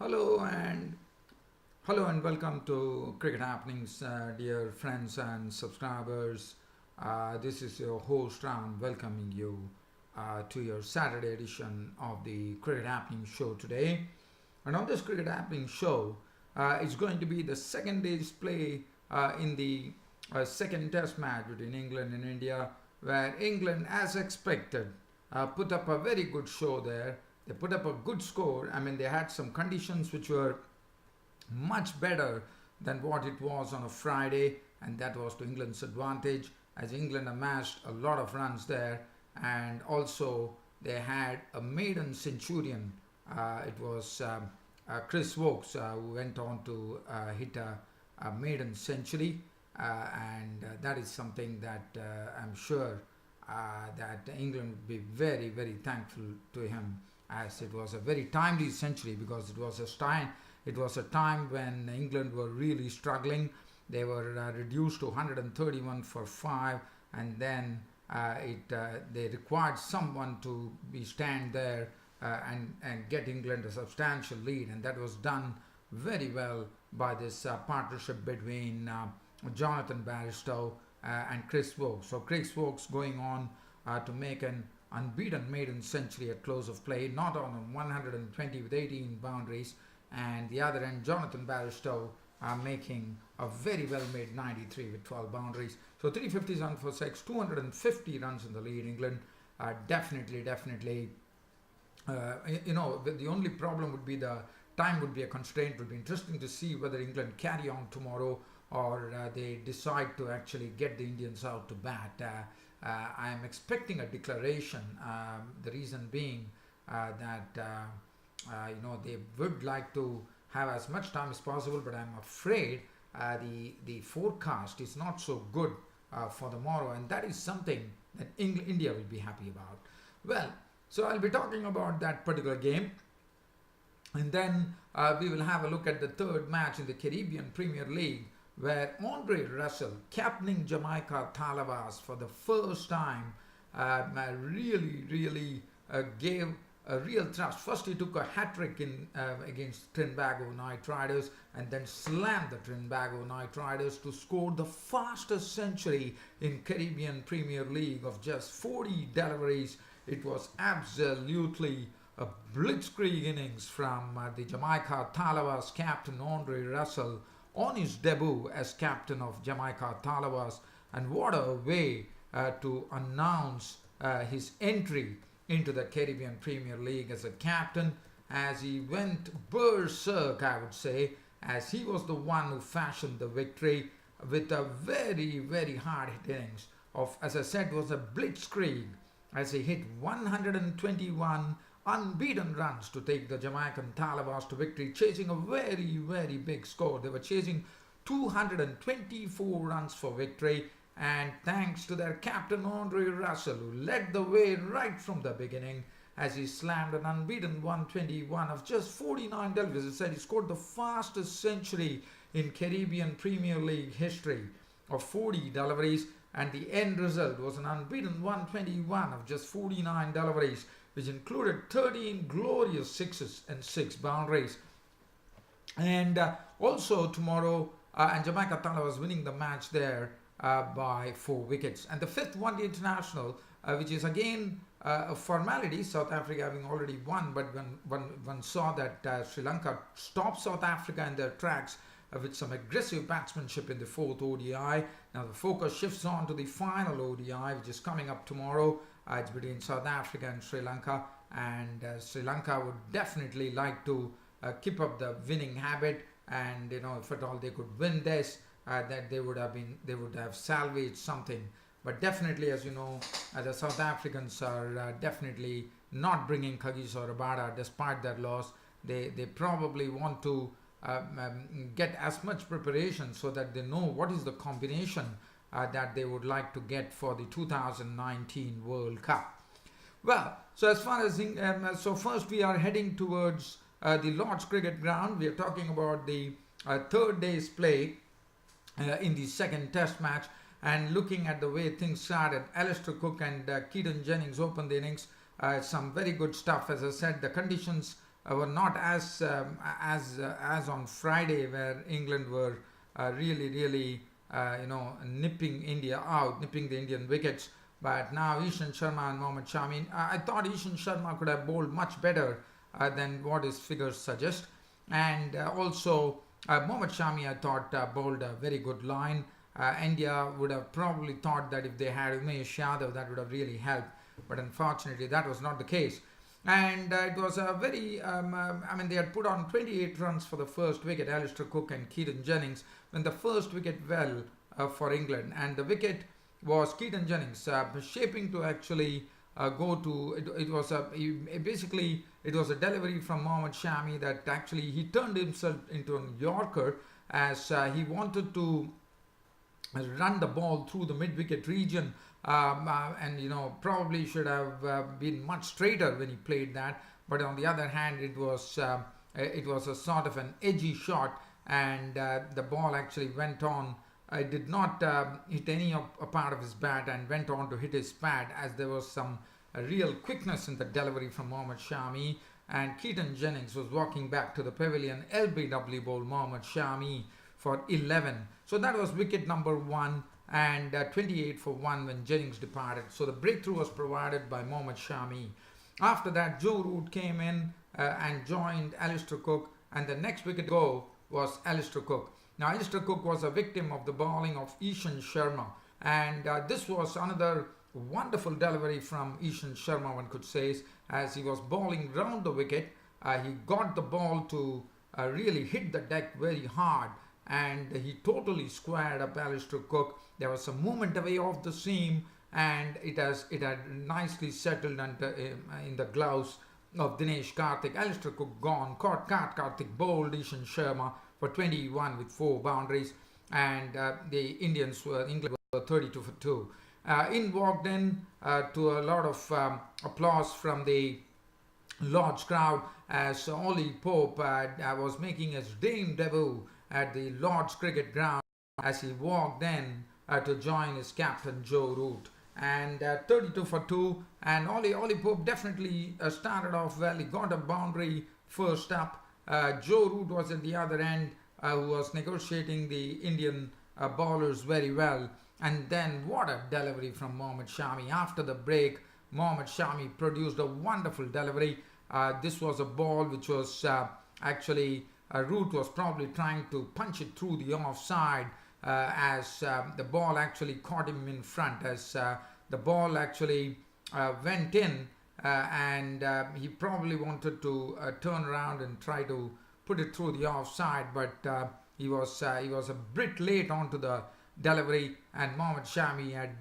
Hello and hello and welcome to Cricket Happenings, dear friends and subscribers. This is your host Ram welcoming you to your Saturday edition of the Cricket Happenings show today. And on this Cricket Happenings show, it's going to be the second day's play in the second Test match between England and India, where England, as expected, put up a very good show there. They put up a good score. I mean, they had some conditions which were much better than what it was on a Friday, and that was to England's advantage as England amassed a lot of runs there, and also they had a maiden centurion. It was Chris Woakes who went on to hit a maiden century, and that is something that I'm sure that England would be very, very thankful to him, as it was a very timely century because it was a time when England were really struggling. They were reduced to 131 for 5, and then they required someone to be stand there and get England a substantial lead, and that was done very well by this partnership between Jonathan Bairstow and Chris Woakes. So Chris Woakes going on to make an unbeaten maiden century at close of play, not on 120 with 18 boundaries, and the other end Jonathan Bairstow making a very well made 93 with 12 boundaries. So 350 runs for 6, 250 runs in the lead. England definitely the only problem would be the time would be a constraint. It would be interesting to see whether England carry on tomorrow or they decide to actually get the Indians out to bat. I am expecting a declaration, the reason being that they would like to have as much time as possible, but I'm afraid the forecast is not so good for tomorrow, and that is something that India will be happy about. Well, so I'll be talking about that particular game, and then we will have a look at the third match in the Caribbean Premier League, where Andre Russell, captaining Jamaica Talabas for the first time, really gave a real thrust. First, he took a hat-trick against Trinbago Knight Riders, and then slammed the Trinbago Knight Riders to score the fastest century in Caribbean Premier League of just 40 deliveries. It was absolutely a blitzkrieg innings from the Jamaica Talabas captain Andre Russell on his debut as captain of Jamaica Talabas, and what a way to announce his entry into the Caribbean Premier League as a captain, as he went berserk, I would say, as he was the one who fashioned the victory with a very, very hard hit innings of, as I said, was a blitzkrieg, as he hit 121 unbeaten runs to take the Jamaican Talabas to victory, chasing a very, very big score. They were chasing 224 runs for victory, and thanks to their captain Andre Russell, who led the way right from the beginning, as he slammed an unbeaten 121 of just 49 deliveries. As I said, he scored the fastest century in Caribbean Premier League history of 40 deliveries, and the end result was an unbeaten 121 of just 49 deliveries, which included 13 glorious sixes and 6 boundaries. And also tomorrow, and Jamaica Talabas winning the match there by 4 wickets. And the fifth one-day international, which is again a formality, South Africa having already won, but when one saw that Sri Lanka stopped South Africa in their tracks with some aggressive batsmanship in the fourth ODI. Now the focus shifts on to the final ODI, which is coming up tomorrow. It's between South Africa and Sri Lanka, and Sri Lanka would definitely like to keep up the winning habit, and if at all they could win this, that they would have salvaged something. But definitely, as you know, the South Africans are definitely not bringing Kagiso Rabada despite their loss. They probably want to get as much preparation so that they know what is the combination that they would like to get for the 2019 World Cup. Well, so as far as so first we are heading towards the Lord's Cricket Ground. We are talking about the third day's play in the second Test match, and looking at the way things started. Alistair Cook and Keaton Jennings opened the innings. Some very good stuff. As I said, the conditions were not as on Friday, where England were really nipping India out, nipping the Indian wickets. But now Ishan Sharma and Mohammad Shami, I thought Ishan Sharma could have bowled much better than what his figures suggest. And also Mohammad Shami, I thought, bowled a very good line. India would have probably thought that if they had Umesh Yadav, that would have really helped. But unfortunately, that was not the case. And it was a very, they had put on 28 runs for the first wicket, Alistair Cook and Keaton Jennings, when the first wicket fell for England. And the wicket was Keaton Jennings shaping to actually go to, basically it was a delivery from Mohammad Shami that actually he turned himself into a Yorker, as he wanted to run the ball through the mid-wicket region, and probably should have been much straighter when he played that. But on the other hand, it was a sort of an edgy shot, and the ball actually went on. It did not hit any of a part of his bat and went on to hit his pad, as there was some real quickness in the delivery from Mohammad Shami. And Keaton Jennings was walking back to the pavilion. LBW bowled Mohammad Shami for 11. So that was wicket number 1, and 28 for 1 when Jennings departed. So the breakthrough was provided by Mohammad Shami. After that, Joe Root came in and joined Alistair Cook, and the next wicket go was Alistair Cook. Now, Alistair Cook was a victim of the bowling of Ishan Sharma, and this was another wonderful delivery from Ishan Sharma, one could say, as he was bowling round the wicket. He got the ball to really hit the deck very hard, and he totally squared up Alistair Cook. There was some movement away off the seam, and it had nicely settled in the gloves of Dinesh Karthik. Alistair Cook gone, caught Karthik, bowled Ishan Sharma for 21 with 4 boundaries, and the England were 32 for 2. In walked in to a lot of applause from the Lord's crowd, as Ollie Pope was making his debut at the Lord's Cricket Ground, as he walked in to join his captain Joe Root. And 32 for 2, and Ollie Pope definitely started off well. He got a boundary first up. Joe Root was at the other end, who was negotiating the Indian bowlers very well. And then what a delivery from Mohammad Shami. After the break, Mohammad Shami produced a wonderful delivery. This was a ball which was actually, Root was probably trying to punch it through the offside, as the ball actually caught him in front, as the ball actually went in, and he probably wanted to turn around and try to put it through the offside, but he was a bit late onto the delivery, and Mohammad Shami had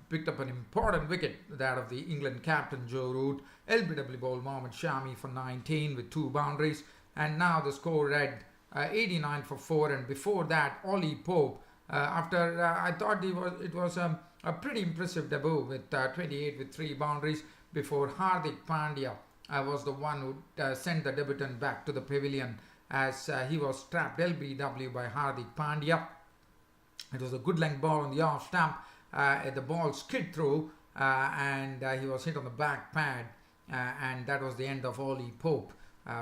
picked up an important wicket, that of the England captain Joe Root. LBW bowled Mohammad Shami for 19 with 2 boundaries, and now the score read 89 for 4. And before that, Ollie Pope, after I thought it was a pretty impressive debut with 28 with 3 boundaries, before Hardik Pandya was the one who sent the debutant back to the pavilion, as he was trapped LBW by Hardik Pandya. It was a good length ball on the off stump. The ball skid through, and he was hit on the back pad, and that was the end of Ollie Pope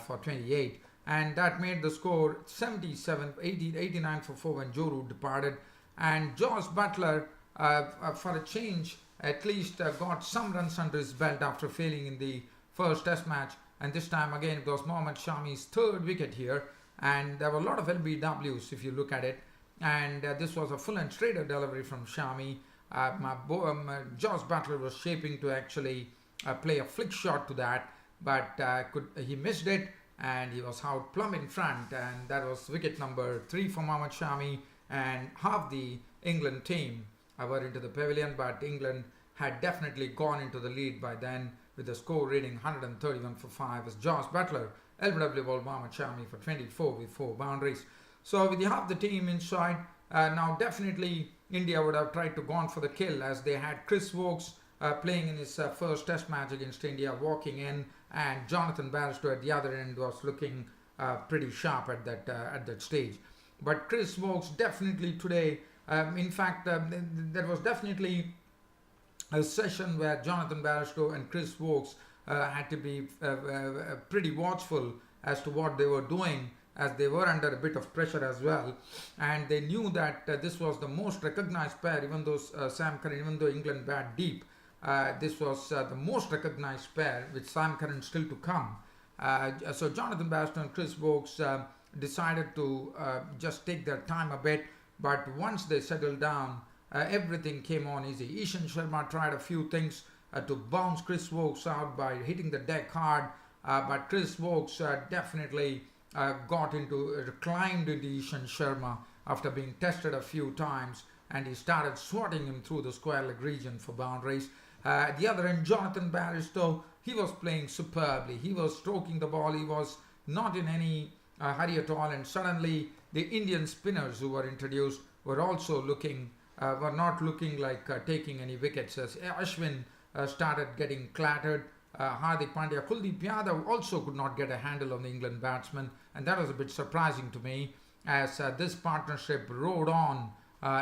for 28. And that made the score 89 for 4 when Joe Root departed. And Josh Butler, for a change, at least got some runs under his belt after failing in the first test match. And this time again, it was Mohammad Shami's 3rd wicket here. And there were a lot of LBWs if you look at it. And this was a full and straighter delivery from Shami. Josh Butler was shaping to actually play a flick shot to that, but he missed it, and he was out plumb in front, and that was wicket number 3 for Mohammad Shami, and half the England team were into the pavilion, but England had definitely gone into the lead by then, with the score reading 131 for 5, as Josh Butler, LBW bowled Mohammad Shami for 24 with 4 boundaries. So with half the team inside, now definitely India would have tried to go on for the kill, as they had Chris Woakes playing in his first test match against India, walking in, and Jonathan Bairstow at the other end was looking pretty sharp at that stage. But Chris Woakes definitely today, in fact, there was definitely a session where Jonathan Bairstow and Chris Woakes had to be pretty watchful as to what they were doing, as they were under a bit of pressure as well, and they knew that this was the most recognized pair, even though Sam Curran, even though England bat deep, this was the most recognized pair, with Sam Curran still to come. So Jonathan Bairstow and Chris Woakes decided to just take their time a bit, but once they settled down, everything came on easy. Ishan Sharma tried a few things to bounce Chris Woakes out by hitting the deck hard, but Chris Woakes definitely climbed into Ishan Sharma after being tested a few times, and he started swatting him through the square leg region for boundaries. At the other end, Jonathan Bairstow, he was playing superbly. He was stroking the ball. He was not in any hurry at all, and suddenly the Indian spinners who were introduced were also were not looking like taking any wickets, as Ashwin started getting clattered. Hardik Pandya, Kuldeep Yadav also could not get a handle on the England batsman, and that was a bit surprising to me, as this partnership rode on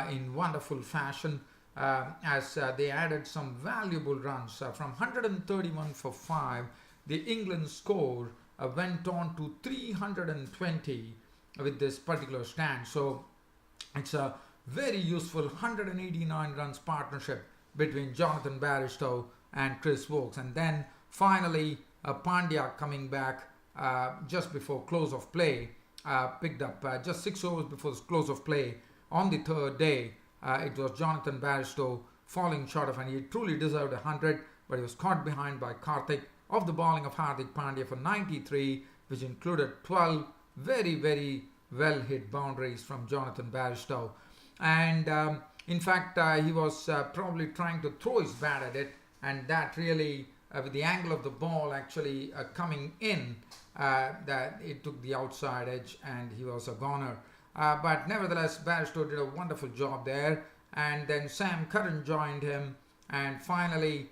in wonderful fashion, as they added some valuable runs. From 131 for 5, the England score went on to 320 with this particular stand. So it's a very useful 189 runs partnership between Jonathan Bairstow and Chris Woakes. And then finally Pandya coming back just before close of play, picked up just 6 overs before close of play on the third day. It was Jonathan Bairstow falling short of, and he truly deserved 100, but he was caught behind by Karthik of the bowling of Hardik Pandya for 93, which included 12 very, very well hit boundaries from Jonathan Bairstow. And in fact, he was probably trying to throw his bat at it, and that really, with the angle of the ball actually coming in, that it took the outside edge and he was a goner. But nevertheless, Bairstow did a wonderful job there, and then Sam Curran joined him, and finally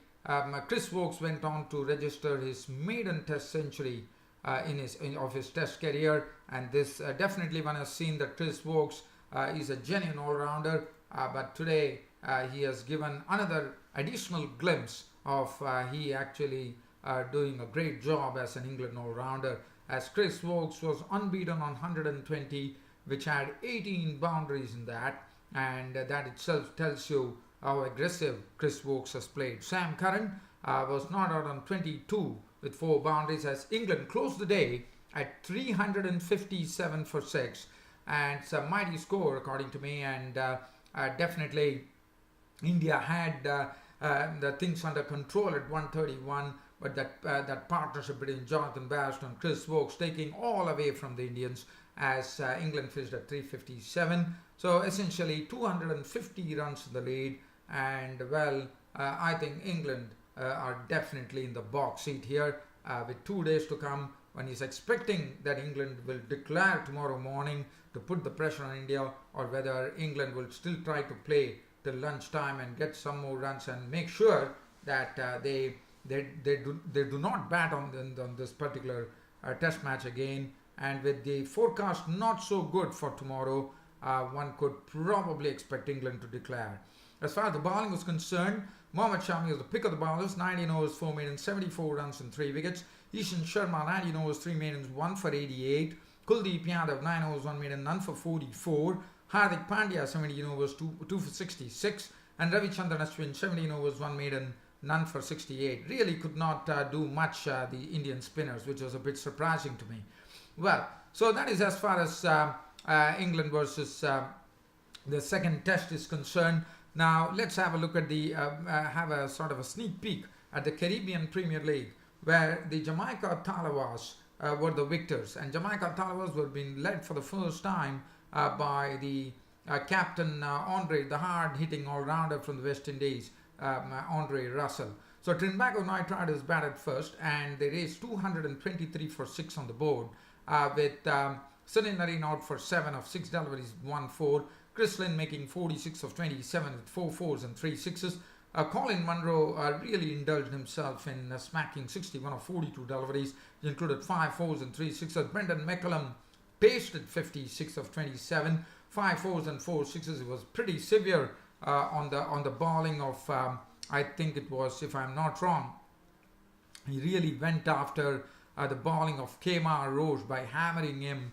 Chris Woakes went on to register his maiden test century of his test career, and this definitely one has seen that Chris Woakes is a genuine all-rounder, but today he has given another additional glimpse of he actually doing a great job as an England all-rounder, as Chris Woakes was unbeaten on 120, which had 18 boundaries in that, and that itself tells you how aggressive Chris Woakes has played. Sam Curran was not out on 22 with 4 boundaries, as England closed the day at 357 for 6, and it's a mighty score according to me, and definitely India had the things under control at 131, but that partnership between Jonathan Bairstow and Chris Woakes taking all away from the Indians, as England finished at 357. So essentially 250 runs in the lead, and well, I think England are definitely in the box seat here with 2 days to come, when he's expecting that England will declare tomorrow morning to put the pressure on India, or whether England will still try to play till lunchtime and get some more runs and make sure that they do not bat on this particular test match again. And with the forecast not so good for tomorrow, one could probably expect England to declare. As far as the bowling was concerned, Mohammad Shami was the pick of the bowlers, 19 overs, 4 maidens, 74 runs and 3 wickets. Ishan Sharma, 19 overs, 3 maidens, 1 for 88. Kuldeep Yadav, 9 overs, 1 maiden, none for 44. Hardik Pandya, 17 overs, 2 for 66. And Ravichandran Ashwin, 17 overs, 1 maiden, none for 68. Really could not do much, the Indian spinners, which was a bit surprising to me. Well, so that is as far as England versus the second test is concerned. Now let's have a look at have a sort of a sneak peek at the Caribbean Premier League, where the Jamaica Talawas were the victors, and Jamaica Talawas were being led for the first time by the captain Andre, the hard-hitting all-rounder from the West Indies, Andre Russell. So Trinbago Knight Riders batted first, and they raised 223 for 6 on the board, with Sunil Narine out for 7 of 6 deliveries, 1-4. Chris Lynn making 46 of 27 with 4 fours and 3 sixes. Colin Munro really indulged himself in smacking 61 of 42 deliveries, which included 5 fours and 3 sixes. Brendan McCullum pasted 56 of 27, 5 fours and 4 sixes. It was pretty severe on the bowling of I think it was, if I'm not wrong, He really went after the bowling of Kemar Roche by hammering him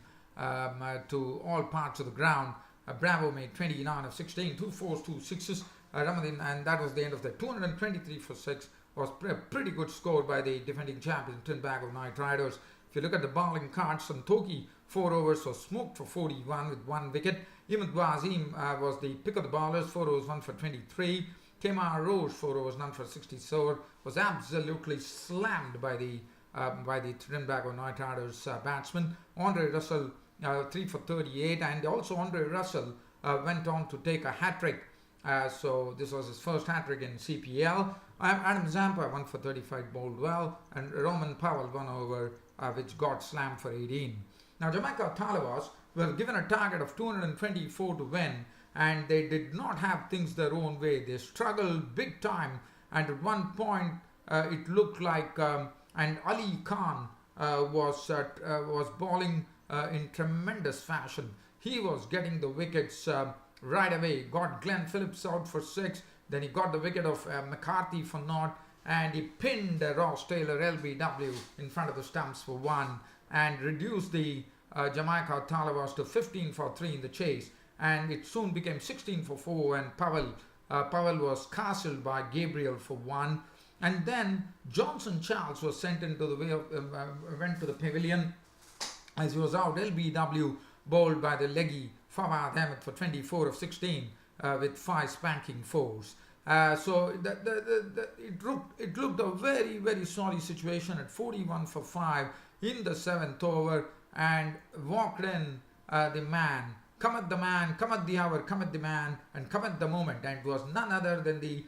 to all parts of the ground. Bravo made 29 of 16, 2 fours, 2 sixes. Ramadin, and that was the end of the 223 for 6 was a pretty good score by the defending champion Trinbago Knight Riders. If you look at the bowling cards, Santoki 4 overs was smoked for 41 with 1 wicket. Imad Wazim was the pick of the bowlers, 4 overs, 1 for 23. Kemar Roche, 4 overs, none for 64, was absolutely slammed by the Trinbago Knight Riders batsman. Andre Russell 3 for 38, and also Andre Russell went on to take a hat-trick. So this was his first hat-trick in CPL. Adam Zampa 1 for 35 bowled well, and Roman Powell 1 over which got slammed for 18. Now Jamaica Tallawahs were given a target of 224 to win, and they did not have things their own way. They struggled big time, and at one point it looked like and Ali Khan was bowling in tremendous fashion. He was getting the wickets right away. Got Glenn Phillips out for 6, then he got the wicket of McCarthy for 0, and he pinned Ross Taylor LBW in front of the stumps for 1 and reduced the Jamaica Tallawahs to 15 for 3 in the chase, and it soon became 16 for 4, and Powell was castled by Gabriel for 1. And then Johnson Charles was sent into the way of went to the pavilion as he was out. LBW bowled by the leggy Fawad Ahmed for 24 of 16 with 5 spanking fours. So it looked a very, very sorry situation at 41 for 5 in the 7th over, and walked in the man. Come at the man, come at the hour, come at the man, and come at the moment. And it was none other than the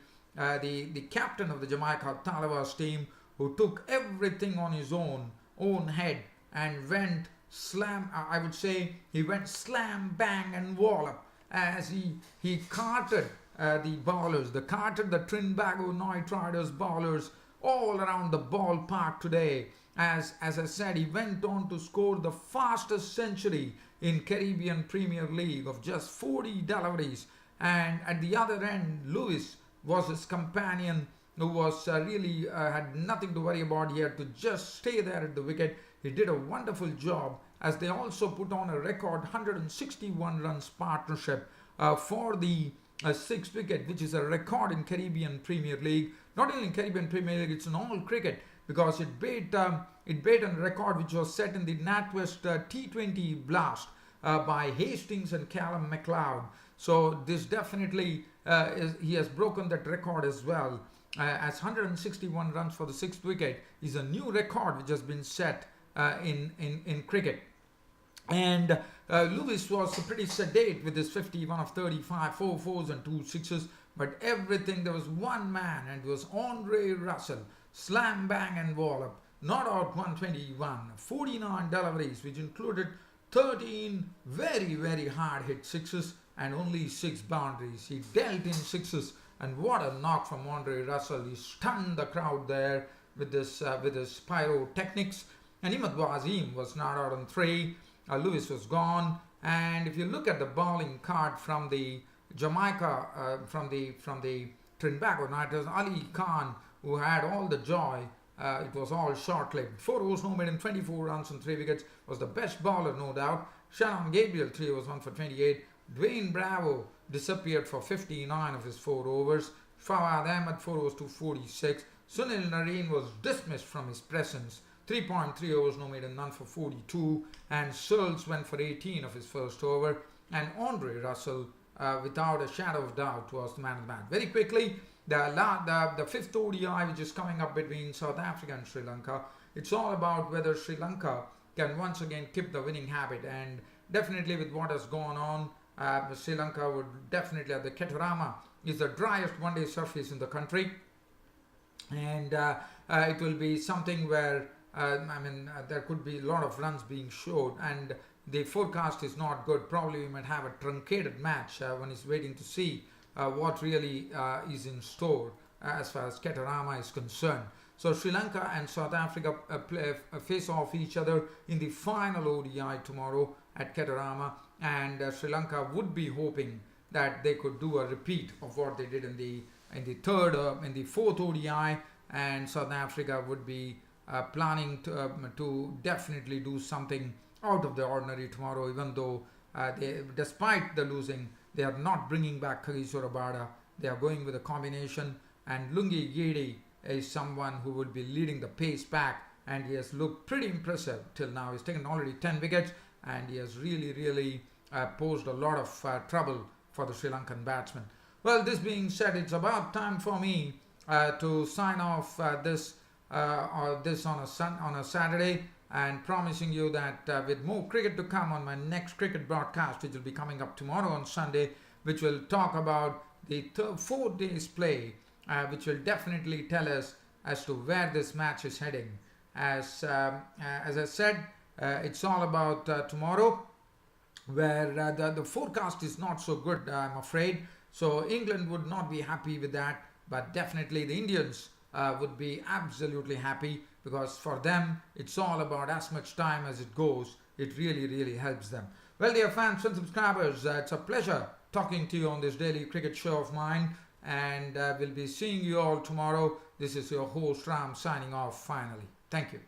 captain of the Jamaica Tallawahs team, who took everything on his own head and went slam. I would say he went slam, bang, and wallop as he carted the bowlers, carted the Trinbago Knight Riders bowlers all around the ballpark today. As I said, he went on to score the fastest century in Caribbean Premier League of just 40 deliveries. And at the other end, Lewis was his companion, who was really had nothing to worry about. He had to just stay there at the wicket. He did a wonderful job, as they also put on a record 161 runs partnership for the 6th wicket, which is a record in Caribbean Premier League. Not only in Caribbean Premier League, it's in all cricket, because it beat a record which was set in the NatWest T20 Blast by Hastings and Callum MacLeod. So this definitely he has broken that record as well, as 161 runs for the 6th wicket is a new record which has been set in cricket. And Lewis was pretty sedate with his 51 of 35, 4 fours and 2 sixes, but everything, there was one man, and it was Andre Russell, slam, bang, and wallop, not out 121, 49 deliveries, which included 13 very, very hard hit sixes and only 6 boundaries. He dealt in sixes, and what a knock from Andre Russell. He stunned the crowd there with his pyrotechnics. And Imad Wazim was not out on 3. Lewis was gone. And if you look at the bowling card from the Jamaica, from the Trinbago Knights, Ali Khan, who had all the joy, it was all short-lived. 4 overs, no maiden, 24 runs and 3 wickets, was the best bowler, no doubt. Shannon Gabriel, 3 overs, 1 for 28. Dwayne Bravo disappeared for 59 of his 4 overs. Fawad Ahmed, 4 overs, 246. Sunil Nareen was dismissed from his presence. 3.3 overs, no maiden, none for 42. And Searles went for 18 of his first over. And Andre Russell, without a shadow of doubt, was the man of the match. Very quickly, the 5th ODI, which is coming up between South Africa and Sri Lanka, it's all about whether Sri Lanka can once again keep the winning habit. And definitely with what has gone on, Sri Lanka would definitely, the Ketarama is the driest one-day surface in the country. And it will be something where, there could be a lot of runs being showed, and the forecast is not good. Probably we might have a truncated match. One is waiting to see what really is in store as far as Ketarama is concerned. So Sri Lanka and South Africa face off each other in the final ODI tomorrow at Ketarama, and Sri Lanka would be hoping that they could do a repeat of what they did in the 4th ODI, and South Africa would be planning to definitely do something out of the ordinary tomorrow, even though despite the losing, they are not bringing back Kagiso Rabada. They are going with a combination, and Lungi Giri is someone who will be leading the pace back, and he has looked pretty impressive till now. He's taken already 10 wickets, and he has really posed a lot of trouble for the Sri Lankan batsmen. Well, this being said, it's about time for me to sign off this on a Saturday, and promising you that with more cricket to come on my next cricket broadcast, which will be coming up tomorrow on Sunday, which will talk about the 4 days play, which will definitely tell us as to where this match is heading. As I said, it's all about tomorrow, where the forecast is not so good, I'm afraid. So England would not be happy with that, but definitely the Indians would be absolutely happy, because for them it's all about as much time as it goes. It really helps them. Well, dear fans and subscribers, it's a pleasure talking to you on this daily cricket show of mine, and we'll be seeing you all tomorrow. This is your host Ram signing off finally. Thank you.